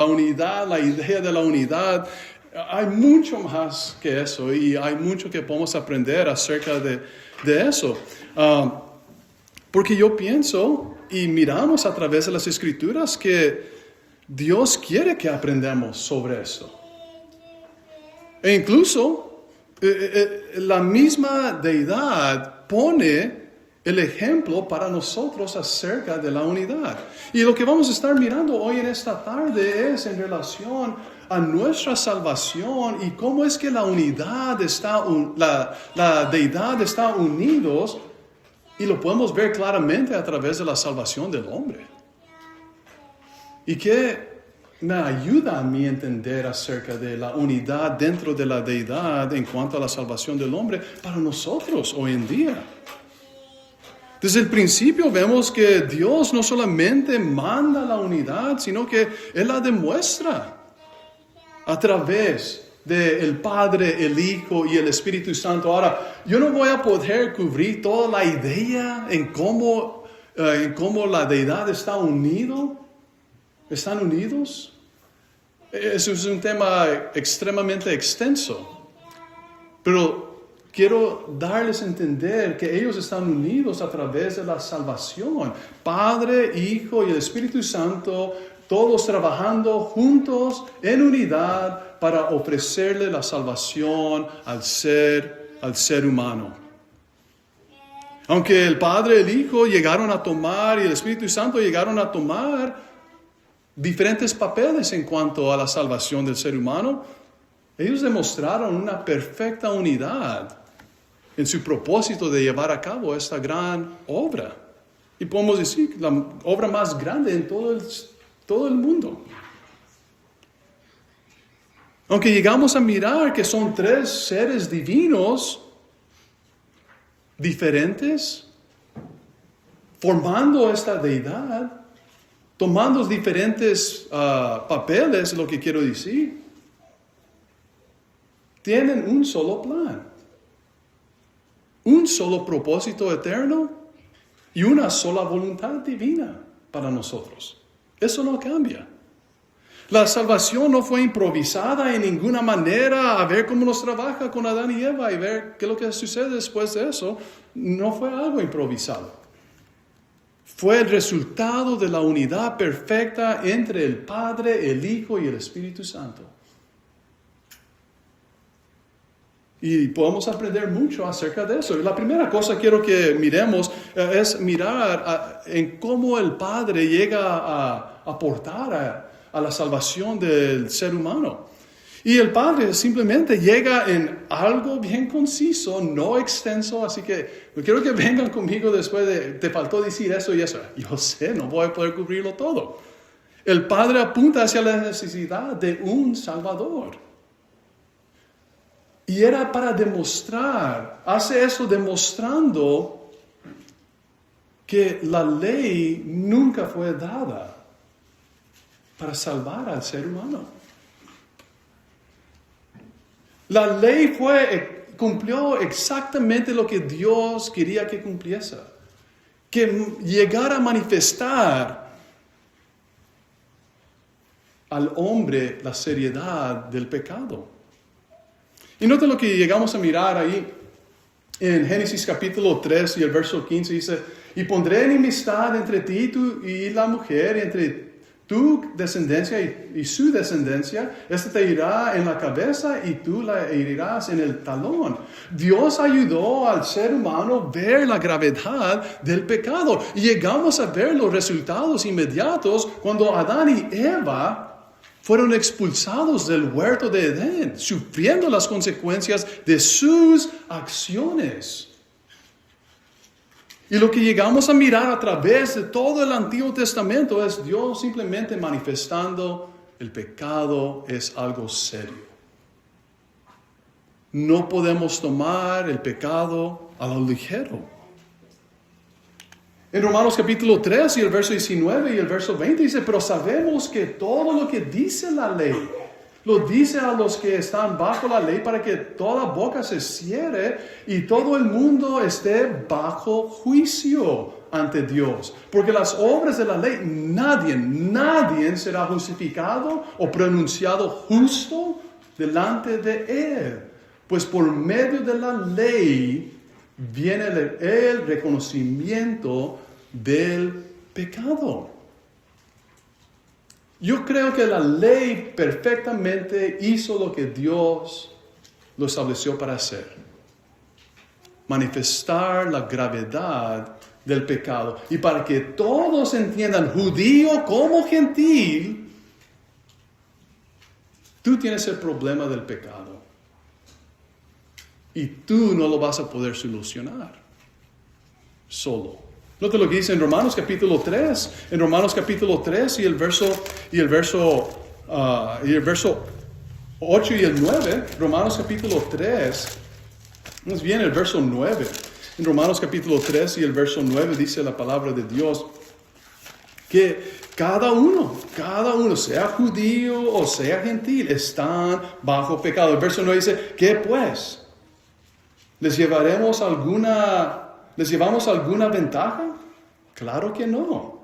La unidad, la idea de la unidad, hay mucho más que eso y hay mucho que podemos aprender acerca de eso. Porque yo pienso y miramos a través de las Escrituras que Dios quiere que aprendamos sobre eso. E incluso la misma deidad pone el ejemplo para nosotros acerca de la unidad. Y lo que vamos a estar mirando hoy en esta tarde es en relación a nuestra salvación y cómo es que la unidad está, la deidad está unidos, y lo podemos ver claramente a través de la salvación del hombre. Y que me ayuda a mí entender acerca de la unidad dentro de la deidad en cuanto a la salvación del hombre para nosotros hoy en día. Desde el principio vemos que Dios no solamente manda la unidad, sino que Él la demuestra a través del Padre, el Hijo y el Espíritu Santo. Ahora, yo no voy a poder cubrir toda la idea en cómo la deidad está unidos. Eso es un tema extremadamente extenso. Pero quiero darles a entender que ellos están unidos a través de la salvación. Padre, Hijo y el Espíritu Santo, todos trabajando juntos en unidad para ofrecerle la salvación al ser humano. Aunque el Padre, el Hijo llegaron a tomar y el Espíritu Santo llegaron a tomar diferentes papeles en cuanto a la salvación del ser humano, ellos demostraron una perfecta unidad en su propósito de llevar a cabo esta gran obra. Y podemos decir, la obra más grande en todo el mundo. Aunque llegamos a mirar que son tres seres divinos diferentes, formando esta deidad, tomando diferentes papeles, lo que quiero decir, tienen un solo plan, un solo propósito eterno y una sola voluntad divina para nosotros. Eso no cambia. La salvación no fue improvisada en ninguna manera, a ver cómo nos trabaja con Adán y Eva y ver qué es lo que sucede después de eso. No fue algo improvisado. Fue el resultado de la unidad perfecta entre el Padre, el Hijo y el Espíritu Santo. Y podemos aprender mucho acerca de eso. Y la primera cosa que quiero que miremos es mirar en cómo el Padre llega a aportar a la salvación del ser humano. Y el Padre simplemente llega en algo bien conciso, no extenso, así que no quiero que vengan conmigo después de, te faltó decir eso y eso. Yo sé, no voy a poder cubrirlo todo. El Padre apunta hacia la necesidad de un Salvador. Y era para demostrar, hace eso demostrando que la ley nunca fue dada para salvar al ser humano. La ley cumplió exactamente lo que Dios quería que cumpliese. Que llegara a manifestar al hombre la seriedad del pecado. Y nota lo que llegamos a mirar ahí en Génesis capítulo 3 y el verso 15. Dice, y pondré enemistad entre ti y la mujer, y entre tu descendencia y su descendencia, esta te irá en la cabeza y tú la herirás en el talón. Dios ayudó al ser humano a ver la gravedad del pecado. Y llegamos a ver los resultados inmediatos cuando Adán y Eva fueron expulsados del huerto de Edén, sufriendo las consecuencias de sus acciones. Y lo que llegamos a mirar a través de todo el Antiguo Testamento es Dios simplemente manifestando el pecado es algo serio. No podemos tomar el pecado a lo ligero. En Romanos capítulo 3 y el verso 19 y el verso 20 dice, pero sabemos que todo lo que dice la ley, lo dice a los que están bajo la ley para que toda boca se cierre y todo el mundo esté bajo juicio. ante Dios. Porque las obras de la ley, nadie será justificado o pronunciado justo delante de Él. Pues por medio de la ley viene el reconocimiento del pecado. Yo creo que la ley perfectamente hizo lo que Dios lo estableció para hacer. Manifestar la gravedad del pecado. Y para que todos entiendan, judío como gentil, tú tienes el problema del pecado. Y tú no lo vas a poder solucionar solo. Note lo que dice en Romanos capítulo 3. En Romanos capítulo 3 y el verso 8 y el 9. Romanos capítulo 3. Más bien el verso 9. En Romanos capítulo 3 y el verso 9 dice la palabra de Dios que cada uno, sea judío o sea gentil, están bajo pecado. El verso 9 dice, ¿qué pues? ¿Les llevamos alguna ventaja? Claro que no.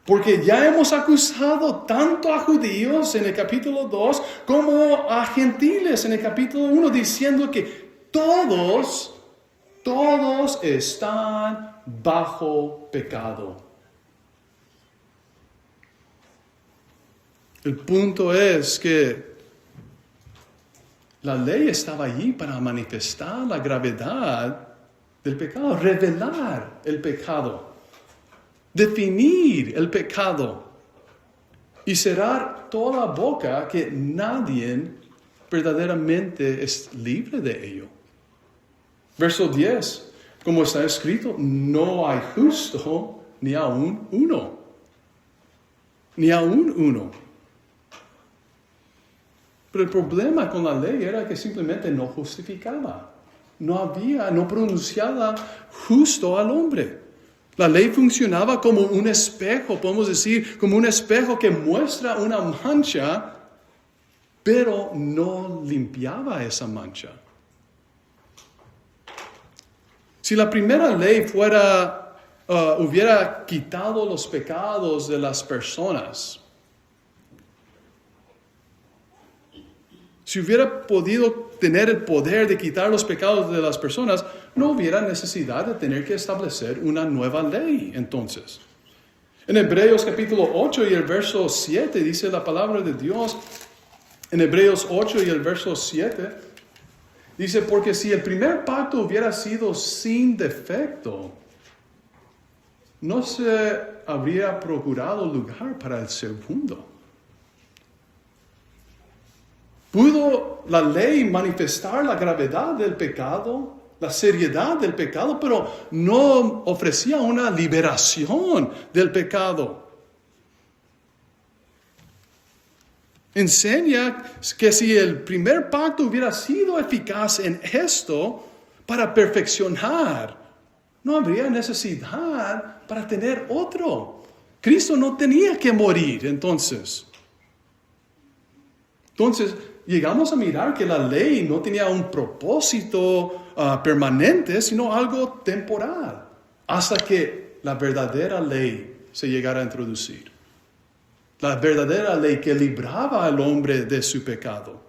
Porque ya hemos acusado tanto a judíos en el capítulo 2 como a gentiles en el capítulo 1, diciendo que todos están bajo pecado. El punto es que la ley estaba allí para manifestar la gravedad del pecado, revelar el pecado, definir el pecado y cerrar toda boca que nadie verdaderamente es libre de ello. Verso 10, como está escrito, no hay justo ni aún uno. Ni aún uno. Pero el problema con la ley era que simplemente no justificaba. No pronunciaba justo al hombre. La ley funcionaba como un espejo, podemos decir, como un espejo que muestra una mancha, pero no limpiaba esa mancha. Si la primera ley hubiera quitado los pecados de las personas, si hubiera podido tener el poder de quitar los pecados de las personas, no hubiera necesidad de tener que establecer una nueva ley entonces. En Hebreos capítulo 8 y el verso 7 dice la palabra de Dios, en Hebreos 8 y el verso 7, dice, porque si el primer pacto hubiera sido sin defecto, no se habría procurado lugar para el segundo. ¿Pudo la ley manifestar la gravedad del pecado, la seriedad del pecado, pero no ofrecía una liberación del pecado? Enseña que si el primer pacto hubiera sido eficaz en esto para perfeccionar, no habría necesidad para tener otro. Cristo no tenía que morir entonces. Llegamos a mirar que la ley no tenía un propósito permanente, sino algo temporal, hasta que la verdadera ley se llegara a introducir. La verdadera ley que libraba al hombre de su pecado.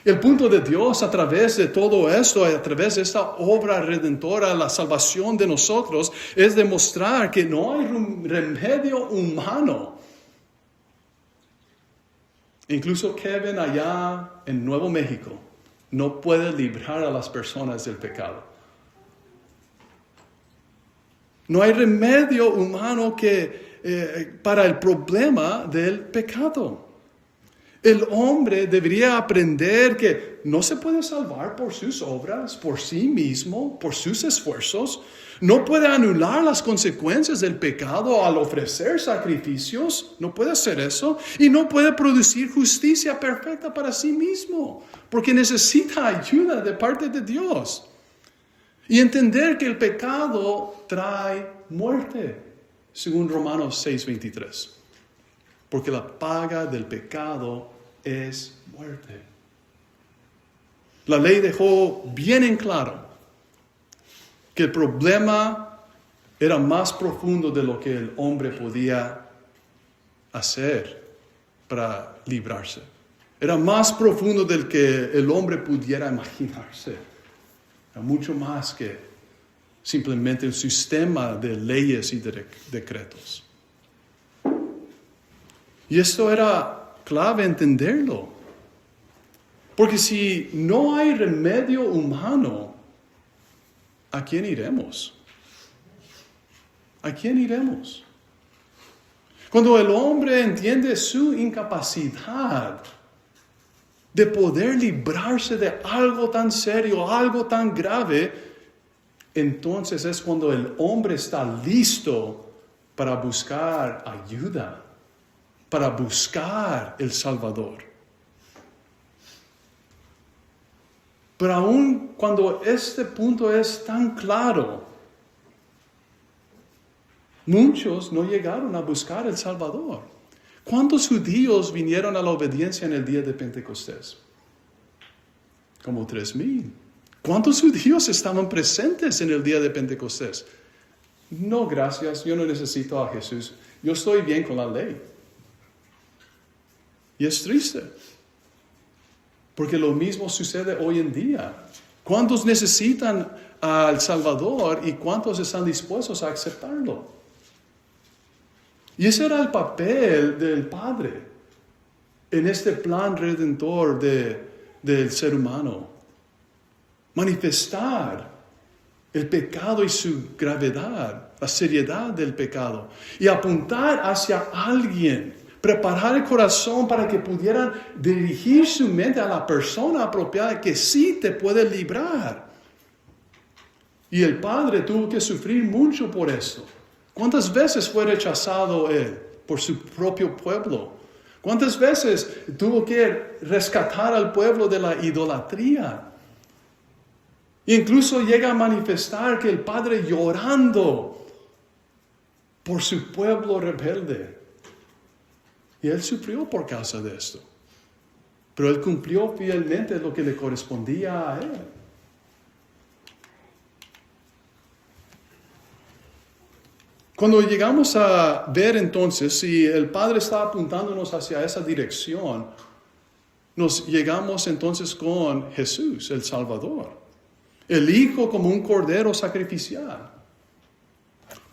El punto de Dios a través de todo esto, a través de esta obra redentora, la salvación de nosotros, es demostrar que no hay remedio humano. Incluso Kevin allá en Nuevo México no puede librar a las personas del pecado. No hay remedio humano para el problema del pecado. El hombre debería aprender que no se puede salvar por sus obras, por sí mismo, por sus esfuerzos. No puede anular las consecuencias del pecado al ofrecer sacrificios. No puede hacer eso. Y no puede producir justicia perfecta para sí mismo. Porque necesita ayuda de parte de Dios. Y entender que el pecado trae muerte. Según Romanos 6:23. Porque la paga del pecado es muerte. La ley dejó bien en claro que el problema era más profundo de lo que el hombre podía hacer para librarse. Era más profundo del que el hombre pudiera imaginarse. Era mucho más que simplemente un sistema de leyes y de decretos. Y esto era clave entenderlo. Porque si no hay remedio humano, ¿a quién iremos? ¿A quién iremos? Cuando el hombre entiende su incapacidad de poder librarse de algo tan serio, algo tan grave, entonces es cuando el hombre está listo para buscar ayuda, para buscar el Salvador. Pero aun cuando este punto es tan claro, muchos no llegaron a buscar el Salvador. ¿Cuántos judíos vinieron a la obediencia en el día de Pentecostés? Como 3,000. ¿Cuántos judíos estaban presentes en el día de Pentecostés? No, gracias, yo no necesito a Jesús. Yo estoy bien con la ley. Y es triste, porque lo mismo sucede hoy en día. ¿Cuántos necesitan al Salvador y cuántos están dispuestos a aceptarlo? Y ese era el papel del Padre en este plan redentor del ser humano. Manifestar el pecado y su gravedad, la seriedad del pecado. Y apuntar hacia alguien, preparar el corazón para que pudieran dirigir su mente a la persona apropiada que sí te puede librar. Y el Padre tuvo que sufrir mucho por eso. ¿Cuántas veces fue rechazado Él por su propio pueblo? ¿Cuántas veces tuvo que rescatar al pueblo de la idolatría? Incluso llega a manifestar que el Padre llorando por su pueblo rebelde. Y Él sufrió por causa de esto. Pero Él cumplió fielmente lo que le correspondía a Él. Cuando llegamos a ver entonces si el Padre está apuntándonos hacia esa dirección, nos llegamos entonces con Jesús, el Salvador. El Hijo como un cordero sacrificial.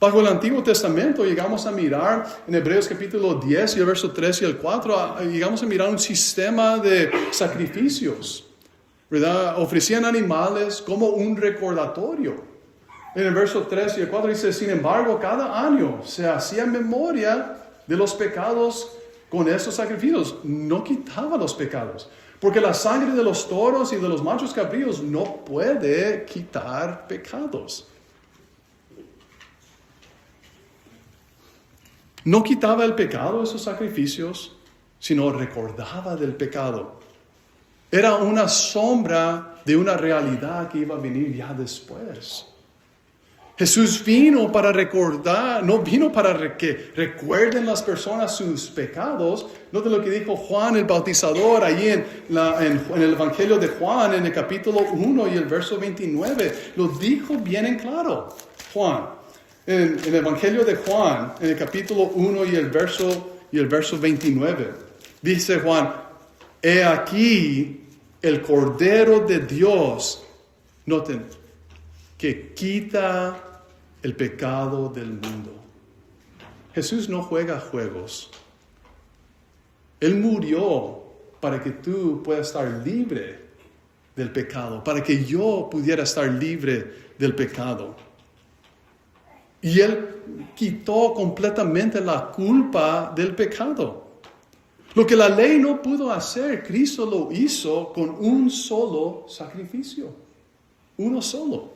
Bajo el Antiguo Testamento llegamos a mirar en Hebreos capítulo 10 y el verso 3 y el 4, llegamos a mirar un sistema de sacrificios, ¿verdad? Ofrecían animales como un recordatorio. En el verso 3 y el 4 dice, sin embargo, cada año se hacía memoria de los pecados con esos sacrificios. No quitaba los pecados, porque la sangre de los toros y de los machos cabríos no puede quitar pecados. No quitaba el pecado de esos sacrificios, sino recordaba del pecado. Era una sombra de una realidad que iba a venir ya después. Jesús vino para recordar, no vino para que recuerden las personas sus pecados. Note lo que dijo Juan el Bautizador allí en el Evangelio de Juan, en el capítulo 1 y el verso 29. Lo dijo bien en claro, Juan. En el Evangelio de Juan, en el capítulo 1 y el verso 29, dice Juan, he aquí el Cordero de Dios, noten, que quita el pecado del mundo. Jesús no juega juegos. Él murió para que tú puedas estar libre del pecado, para que yo pudiera estar libre del pecado. Y Él quitó completamente la culpa del pecado. Lo que la ley no pudo hacer, Cristo lo hizo con un solo sacrificio. Uno solo.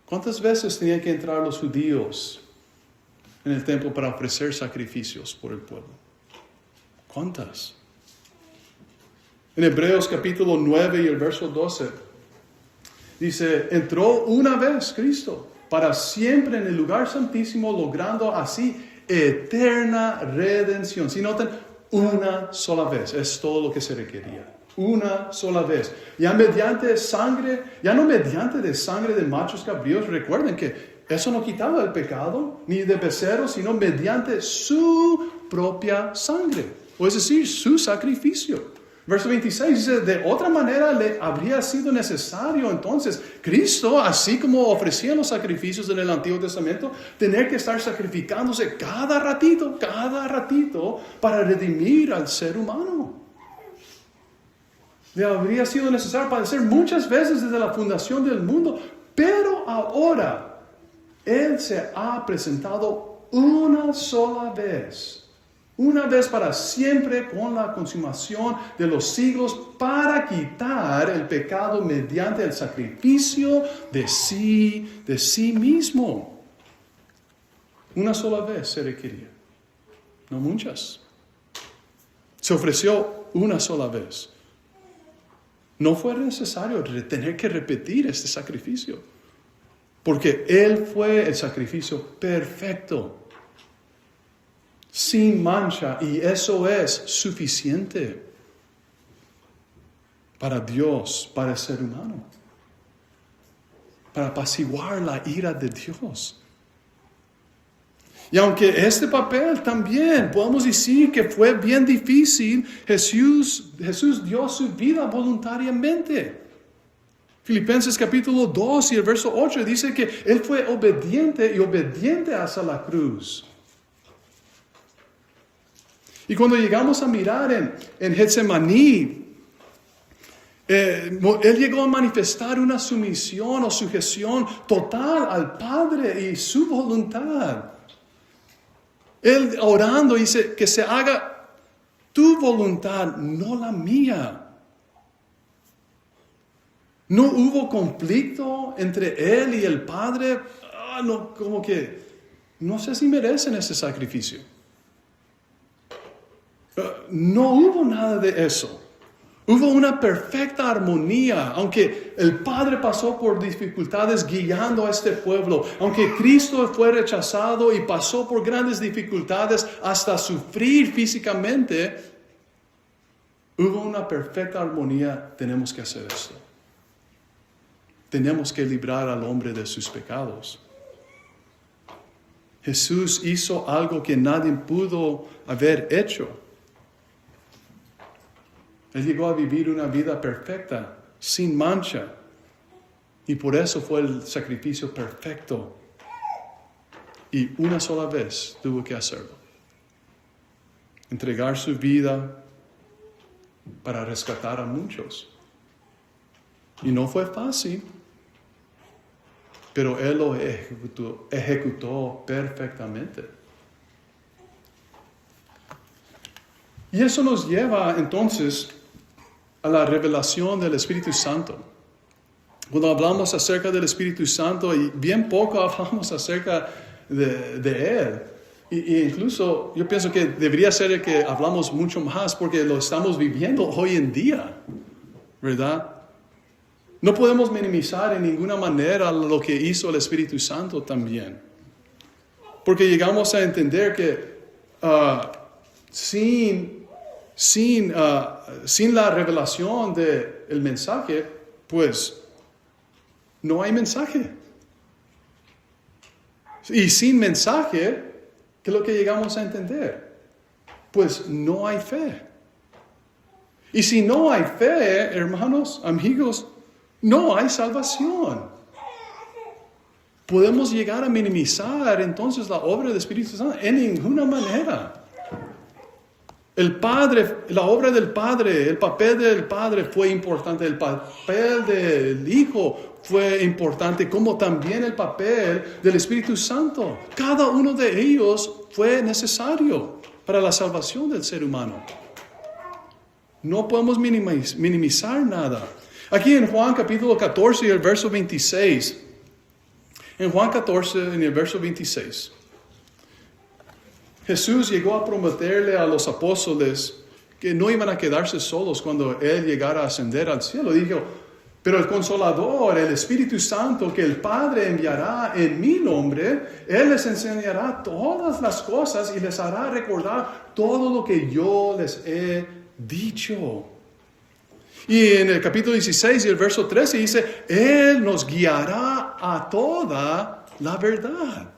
¿Cuántas veces tenían que entrar los judíos en el templo para ofrecer sacrificios por el pueblo? ¿Cuántas? En Hebreos capítulo 9 y el verso 12, dice, entró una vez Cristo para siempre en el lugar santísimo, logrando así eterna redención. Si notan, una sola vez es todo lo que se requería. Una sola vez. Ya mediante sangre, ya no mediante de sangre de machos cabríos. Recuerden que Eso no quitaba el pecado, ni de becerro, sino mediante su propia sangre. O es decir, su sacrificio. Verso 26 dice, de otra manera le habría sido necesario entonces Cristo, así como ofrecían los sacrificios en el Antiguo Testamento, tener que estar sacrificándose cada ratito, para redimir al ser humano. Le habría sido necesario padecer muchas veces desde la fundación del mundo, pero ahora Él se ha presentado una sola vez para siempre con la consumación de los siglos para quitar el pecado mediante el sacrificio de sí mismo. Una sola vez se requería, no muchas. Se ofreció una sola vez. No fue necesario tener que repetir este sacrificio, porque Él fue el sacrificio perfecto, sin mancha, y eso es suficiente para Dios, para el ser humano, para apaciguar la ira de Dios. Y aunque este papel también podemos decir que fue bien difícil, Jesús dio su vida voluntariamente. Filipenses capítulo 2 y el verso 8 dice que Él fue obediente hasta la cruz. Y cuando llegamos a mirar en Getsemaní, Él llegó a manifestar una sumisión o sujeción total al Padre y su voluntad. Él orando dice que se haga tu voluntad, no la mía. No hubo conflicto entre Él y el Padre. No, como que no sé si merecen ese sacrificio. No hubo nada de eso. Hubo una perfecta armonía, aunque el Padre pasó por dificultades guiando a este pueblo, aunque Cristo fue rechazado y pasó por grandes dificultades hasta sufrir físicamente, hubo una perfecta armonía. Tenemos que hacer esto. Tenemos que librar al hombre de sus pecados. Jesús hizo algo que nadie pudo haber hecho. Él llegó a vivir una vida perfecta, sin mancha. Y por eso fue el sacrificio perfecto. Y una sola vez tuvo que hacerlo. Entregar su vida para rescatar a muchos. Y no fue fácil, pero Él lo ejecutó perfectamente. Y eso nos lleva entonces a la revelación del Espíritu Santo. Cuando hablamos acerca del Espíritu Santo, y bien poco hablamos acerca de Él. Y incluso yo pienso que debería ser que hablamos mucho más porque lo estamos viviendo hoy en día, ¿verdad? No podemos minimizar en ninguna manera lo que hizo el Espíritu Santo también. Porque llegamos a entender que sin la revelación del mensaje, pues no hay mensaje. Y sin mensaje, ¿qué es lo que llegamos a entender? Pues no hay fe. Y si no hay fe, hermanos, amigos, no hay salvación. ¿Podemos llegar a minimizar entonces la obra del Espíritu Santo? En ninguna manera. El Padre, la obra del Padre, el papel del Padre fue importante, el papel del Hijo fue importante, como también el papel del Espíritu Santo. Cada uno de ellos fue necesario para la salvación del ser humano. No podemos minimizar nada. Aquí en Juan capítulo 14 y el verso 26. En Juan 14 en el verso 26. Jesús llegó a prometerle a los apóstoles que no iban a quedarse solos cuando Él llegara a ascender al cielo. Dijo, pero el Consolador, el Espíritu Santo que el Padre enviará en mi nombre, Él les enseñará todas las cosas y les hará recordar todo lo que yo les he dicho. Y en el capítulo 16 y el verso 13 dice, Él nos guiará a toda la verdad.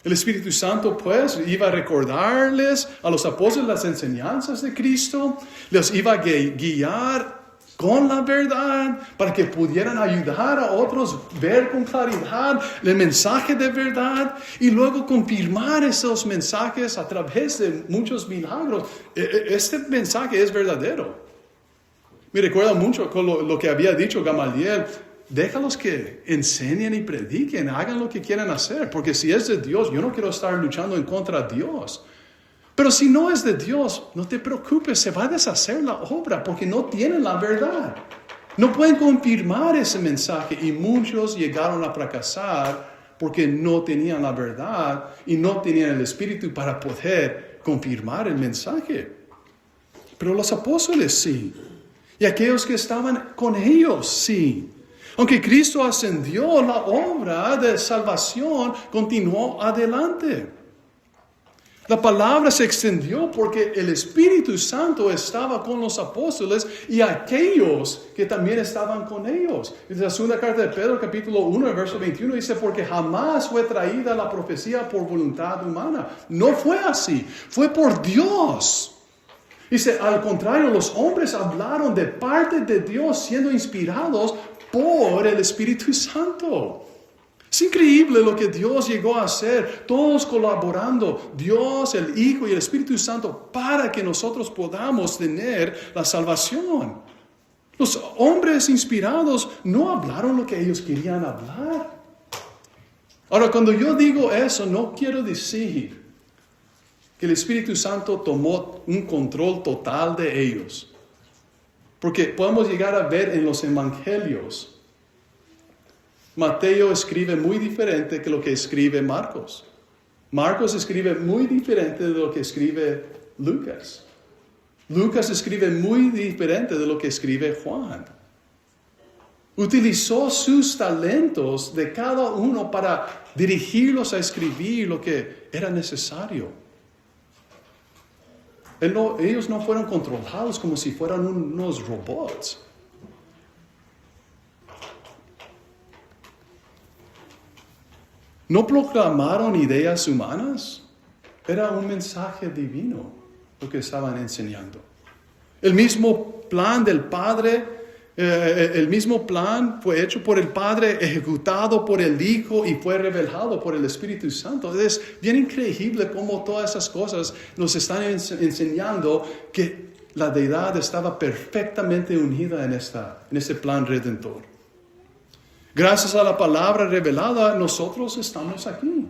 El Espíritu Santo, pues, iba a recordarles a los apóstoles las enseñanzas de Cristo, les iba a guiar con la verdad para que pudieran ayudar a otros a ver con claridad el mensaje de verdad y luego confirmar esos mensajes a través de muchos milagros. Este mensaje es verdadero. Me recuerda mucho con lo que había dicho Gamaliel. Déjalos que enseñen y prediquen, hagan lo que quieran hacer, porque si es de Dios, yo no quiero estar luchando en contra de Dios. Pero si no es de Dios, no te preocupes, se va a deshacer la obra, porque no tienen la verdad. No pueden confirmar ese mensaje, y muchos llegaron a fracasar porque no tenían la verdad y no tenían el Espíritu para poder confirmar el mensaje. Pero los apóstoles sí, y aquellos que estaban con ellos sí. Aunque Cristo ascendió, la obra de salvación continuó adelante. La palabra se extendió porque el Espíritu Santo estaba con los apóstoles y aquellos que también estaban con ellos. En la segunda carta de Pedro, capítulo 1, verso 21, dice, porque jamás fue traída la profecía por voluntad humana. No fue así, fue por Dios. Dice, al contrario, los hombres hablaron de parte de Dios siendo inspirados por el Espíritu Santo. Es increíble lo que Dios llegó a hacer, todos colaborando, Dios, el Hijo y el Espíritu Santo, para que nosotros podamos tener la salvación. Los hombres inspirados no hablaron lo que ellos querían hablar. Ahora, cuando yo digo eso, no quiero decir que el Espíritu Santo tomó un control total de ellos. Porque podemos llegar a ver en los evangelios, Mateo escribe muy diferente que lo que escribe Marcos. Marcos escribe muy diferente de lo que escribe Lucas. Lucas escribe muy diferente de lo que escribe Juan. Utilizó sus talentos de cada uno para dirigirlos a escribir lo que era necesario. Ellos no fueron controlados como si fueran unos robots. No proclamaron ideas humanas. Era un mensaje divino lo que estaban enseñando. El mismo plan del Padre, el mismo plan fue hecho por el Padre, ejecutado por el Hijo y fue revelado por el Espíritu Santo. Es bien increíble cómo todas esas cosas nos están enseñando que la deidad estaba perfectamente unida en este plan redentor. Gracias a la palabra revelada, nosotros estamos aquí.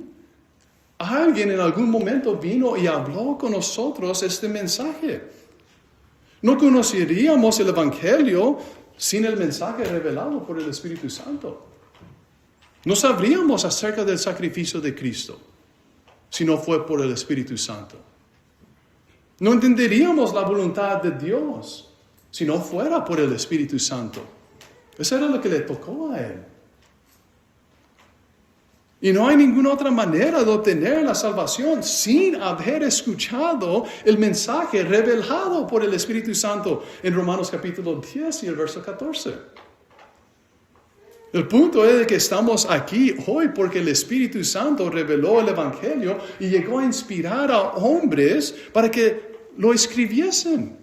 Alguien en algún momento vino y habló con nosotros este mensaje. No conoceríamos el Evangelio sin el mensaje revelado por el Espíritu Santo. No sabríamos acerca del sacrificio de Cristo si no fue por el Espíritu Santo. No entenderíamos la voluntad de Dios si no fuera por el Espíritu Santo. Eso era lo que le tocó a él. Y no hay ninguna otra manera de obtener la salvación sin haber escuchado el mensaje revelado por el Espíritu Santo en Romanos capítulo 10 y el verso 14. El punto es que estamos aquí hoy porque el Espíritu Santo reveló el Evangelio y llegó a inspirar a hombres para que lo escribiesen.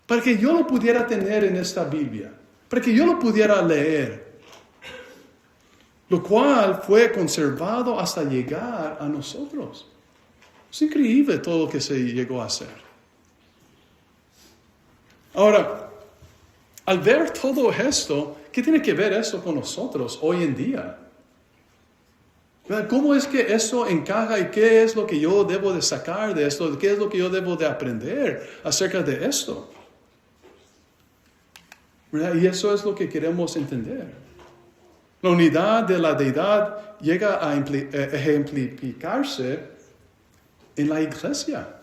Para que yo lo pudiera tener en esta Biblia. Para que yo lo pudiera leer. Lo cual fue conservado hasta llegar a nosotros. Es increíble todo lo que se llegó a hacer. Ahora, al ver todo esto, ¿qué tiene que ver esto con nosotros hoy en día? ¿Cómo es que eso encaja y qué es lo que yo debo de sacar de esto? ¿Qué es lo que yo debo de aprender acerca de esto? ¿Verdad? Y eso es lo que queremos entender. La unidad de la deidad llega a ejemplificarse en la iglesia.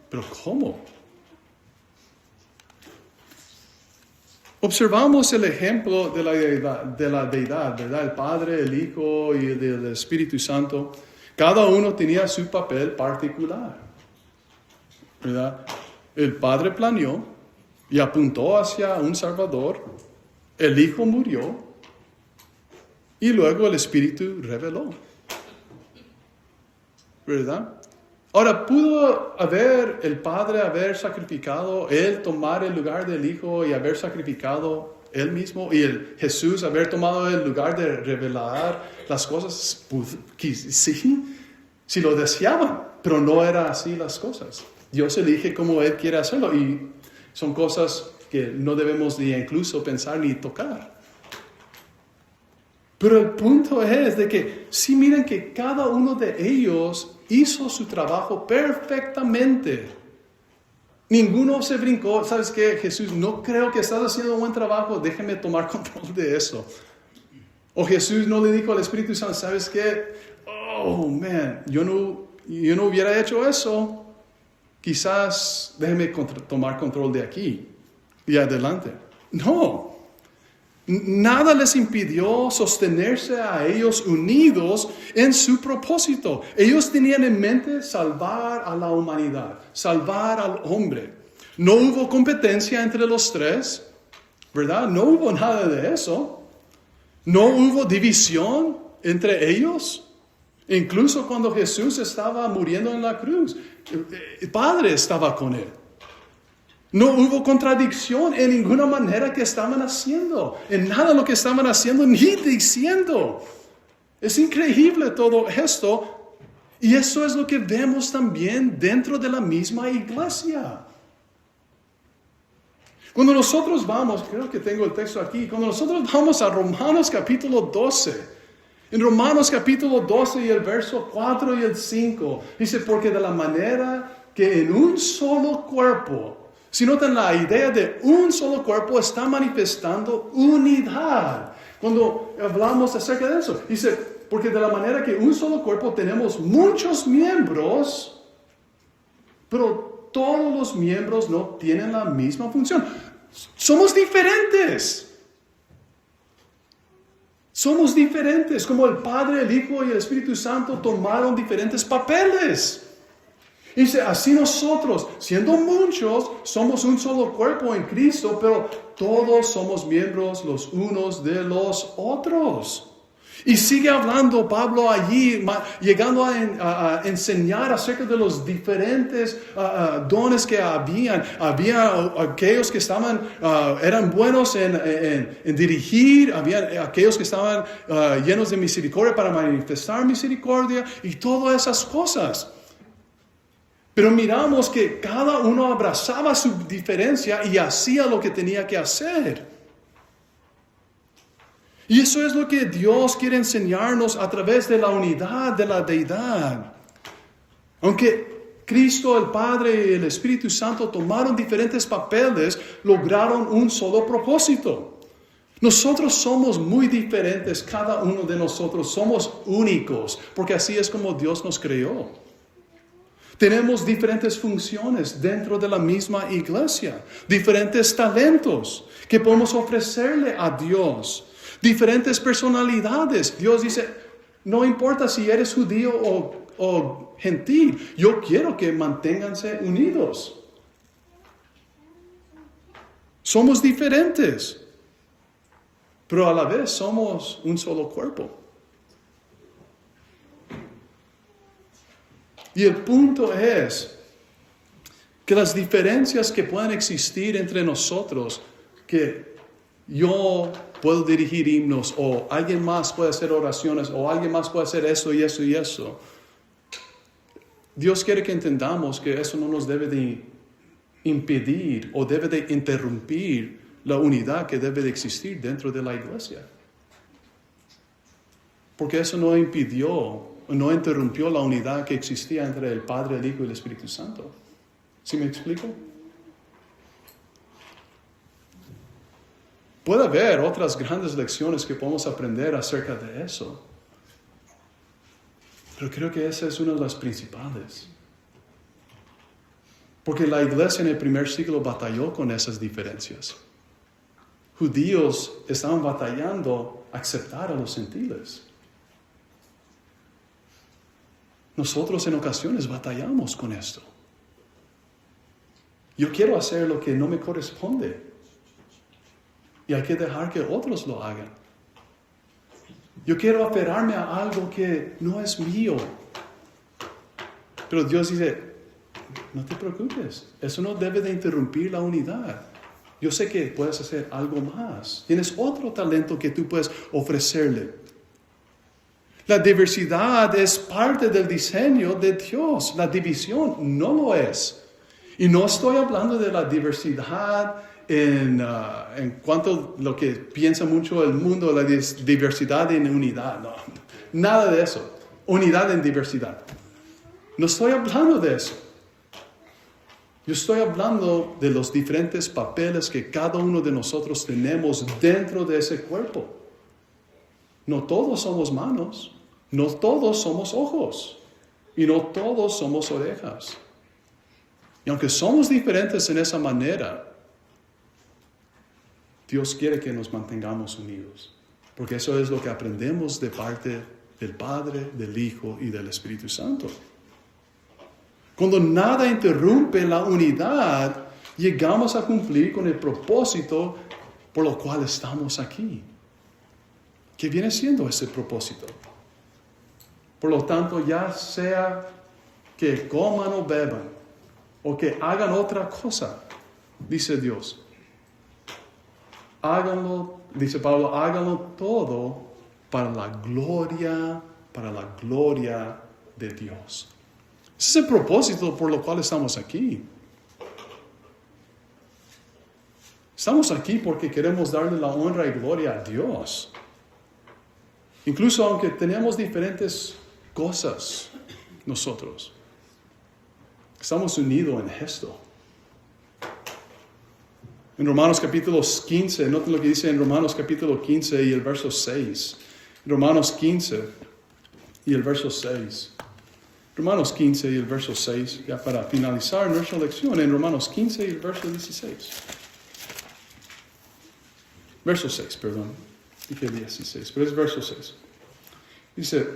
¿Pero cómo? Observamos el ejemplo de la deidad, ¿verdad? El Padre, el Hijo y el Espíritu Santo. Cada uno tenía su papel particular, ¿verdad? El Padre planeó y apuntó hacia un Salvador. El Hijo murió Y luego el Espíritu reveló. ¿Verdad? Ahora, ¿pudo el Padre haber sacrificado, Él tomar el lugar del Hijo y haber sacrificado Él mismo? Y Jesús haber tomado el lugar de revelar las cosas? Pues, sí, si lo deseaban, pero no era así las cosas. Dios elige como Él quiere hacerlo y son cosas que no debemos ni incluso pensar ni tocar. Pero el punto es de que sí miren que cada uno de ellos hizo su trabajo perfectamente. Ninguno se brincó. ¿Sabes qué, Jesús? No creo que estás haciendo un buen trabajo. Déjeme tomar control de eso. O Jesús no le dijo al Espíritu Santo, ¿sabes qué? Oh, man, yo no hubiera hecho eso. Quizás déjeme tomar control de aquí y adelante. No. Nada les impidió sostenerse a ellos unidos en su propósito. Ellos tenían en mente salvar a la humanidad, salvar al hombre. No hubo competencia entre los tres, ¿verdad? No hubo nada de eso. No hubo división entre ellos. Incluso cuando Jesús estaba muriendo en la cruz, el Padre estaba con él. No hubo contradicción en ninguna manera que estaban haciendo, en nada lo que estaban haciendo ni diciendo. Es increíble todo esto, y eso es lo que vemos también dentro de la misma iglesia. Cuando nosotros vamos, creo que tengo el texto aquí, cuando nosotros vamos a Romanos capítulo 12, en Romanos capítulo 12 y el verso 4 y el 5, dice, porque de la manera que en un solo cuerpo, si notan la idea de un solo cuerpo está manifestando unidad. Cuando hablamos acerca de eso, dice, porque de la manera que un solo cuerpo tenemos muchos miembros, pero todos los miembros no tienen la misma función. Somos diferentes. Somos diferentes, como el Padre, el Hijo y el Espíritu Santo tomaron diferentes papeles. Dice, así nosotros, siendo muchos, somos un solo cuerpo en Cristo, pero todos somos miembros los unos de los otros. Y sigue hablando Pablo allí, llegando a enseñar acerca de los diferentes dones que habían. Había aquellos que eran buenos en dirigir, había aquellos que estaban llenos de misericordia para manifestar misericordia y todas esas cosas. Pero miramos que cada uno abrazaba su diferencia y hacía lo que tenía que hacer. Y eso es lo que Dios quiere enseñarnos a través de la unidad de la deidad. Aunque Cristo, el Padre y el Espíritu Santo tomaron diferentes papeles, lograron un solo propósito. Nosotros somos muy diferentes, cada uno de nosotros somos únicos, porque así es como Dios nos creó. Tenemos diferentes funciones dentro de la misma iglesia, diferentes talentos que podemos ofrecerle a Dios, diferentes personalidades. Dios dice, no importa si eres judío o gentil, yo quiero que manténganse unidos. Somos diferentes, pero a la vez somos un solo cuerpo. Y el punto es que las diferencias que puedan existir entre nosotros, que yo puedo dirigir himnos, o alguien más puede hacer oraciones, o alguien más puede hacer eso y eso y eso. Dios quiere que entendamos que eso no nos debe de impedir o debe de interrumpir la unidad que debe de existir dentro de la iglesia. Porque eso no interrumpió la unidad que existía entre el Padre, el Hijo y el Espíritu Santo. ¿Sí me explico? Puede haber otras grandes lecciones que podemos aprender acerca de eso. Pero creo que esa es una de las principales. Porque la iglesia en el primer siglo batalló con esas diferencias. Judíos estaban batallando a aceptar a los gentiles. Nosotros en ocasiones batallamos con esto. Yo quiero hacer lo que no me corresponde. Y hay que dejar que otros lo hagan. Yo quiero aferrarme a algo que no es mío. Pero Dios dice, no te preocupes, eso no debe de interrumpir la unidad. Yo sé que puedes hacer algo más. Tienes otro talento que tú puedes ofrecerle. La diversidad es parte del diseño de Dios. La división no lo es. Y no estoy hablando de la diversidad en cuanto a lo que piensa mucho el mundo, la diversidad en unidad. No, nada de eso. Unidad en diversidad. No estoy hablando de eso. Yo estoy hablando de los diferentes papeles que cada uno de nosotros tenemos dentro de ese cuerpo. No todos somos manos, no todos somos ojos y no todos somos orejas. Y aunque somos diferentes en esa manera, Dios quiere que nos mantengamos unidos, porque eso es lo que aprendemos de parte del Padre, del Hijo y del Espíritu Santo. Cuando nada interrumpe la unidad, llegamos a cumplir con el propósito por lo cual estamos aquí. ¿Qué viene siendo ese propósito? Por lo tanto, ya sea que coman o beban, o que hagan otra cosa, dice Dios. Háganlo, dice Pablo, háganlo todo para la gloria de Dios. Ese es el propósito por lo cual estamos aquí. Estamos aquí porque queremos darle la honra y gloria a Dios. Incluso aunque tenemos diferentes cosas nosotros, estamos unidos en esto. En Romanos capítulo 15, noten lo que dice en Romanos capítulo 15 y el verso 6. Romanos 15 y el verso 6. Romanos 15 y el verso 6, ya para finalizar nuestra lección, en Romanos 15 y el verso 16. Verso 6, perdón. Dije 16, pero es verso 6. Dice,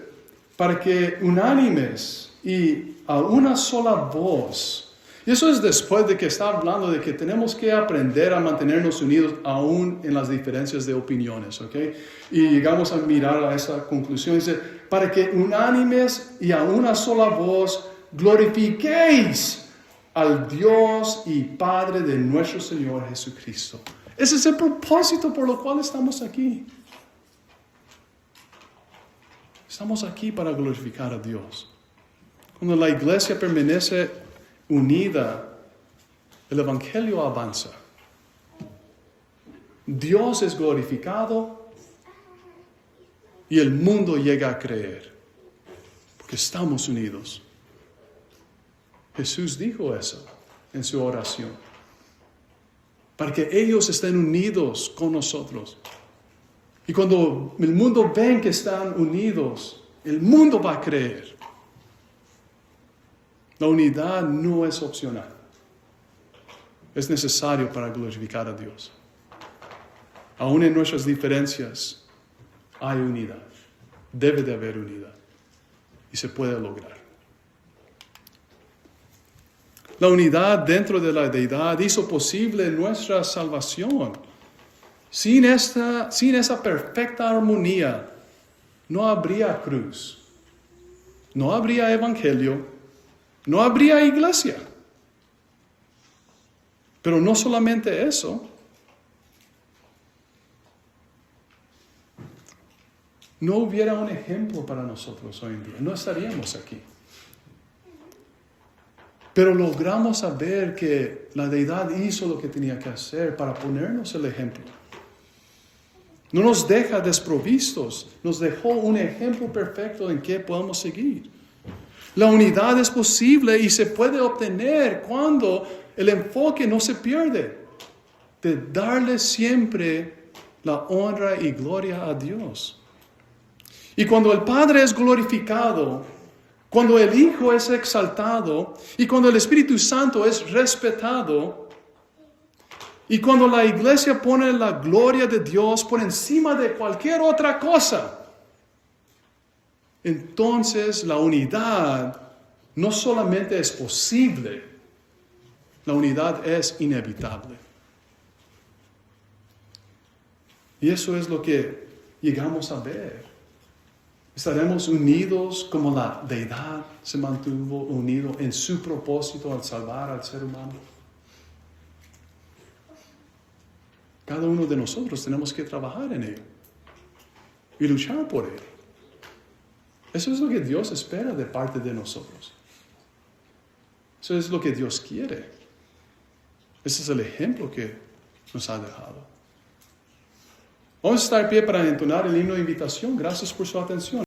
para que unánimes y a una sola voz. Y eso es después de que está hablando de que tenemos que aprender a mantenernos unidos aún en las diferencias de opiniones, ¿ok? Y llegamos a mirar a esa conclusión. Dice, para que unánimes y a una sola voz glorifiquéis al Dios y Padre de nuestro Señor Jesucristo. Ese es el propósito por lo cual estamos aquí. Estamos aquí para glorificar a Dios. Cuando la iglesia permanece unida, el evangelio avanza. Dios es glorificado y el mundo llega a creer, porque estamos unidos. Jesús dijo eso en su oración, para que ellos estén unidos con nosotros. Y cuando el mundo ve que están unidos, el mundo va a creer. La unidad no es opcional. Es necesario para glorificar a Dios. Aún en nuestras diferencias hay unidad. Debe de haber unidad. Y se puede lograr. La unidad dentro de la deidad hizo posible nuestra salvación. Sin esa perfecta armonía, no habría cruz. No habría evangelio. No habría iglesia. Pero no solamente eso. No hubiera un ejemplo para nosotros hoy en día. No estaríamos aquí. Pero logramos saber que la deidad hizo lo que tenía que hacer para ponernos el ejemplo. No nos deja desprovistos. Nos dejó un ejemplo perfecto en que podamos seguir. La unidad es posible y se puede obtener cuando el enfoque no se pierde de darle siempre la honra y gloria a Dios. Y cuando el Padre es glorificado, cuando el Hijo es exaltado y cuando el Espíritu Santo es respetado, y cuando la iglesia pone la gloria de Dios por encima de cualquier otra cosa, entonces la unidad no solamente es posible, la unidad es inevitable. Y eso es lo que llegamos a ver Estaremos unidos como la deidad se mantuvo unido en su propósito al salvar al ser humano. Cada uno de nosotros tenemos que trabajar en ello y luchar por ello. Eso es lo que Dios espera de parte de nosotros. Eso es lo que Dios quiere. Ese es el ejemplo que nos ha dejado. Vamos a estar de pie para entonar el himno de invitación. Gracias por su atención.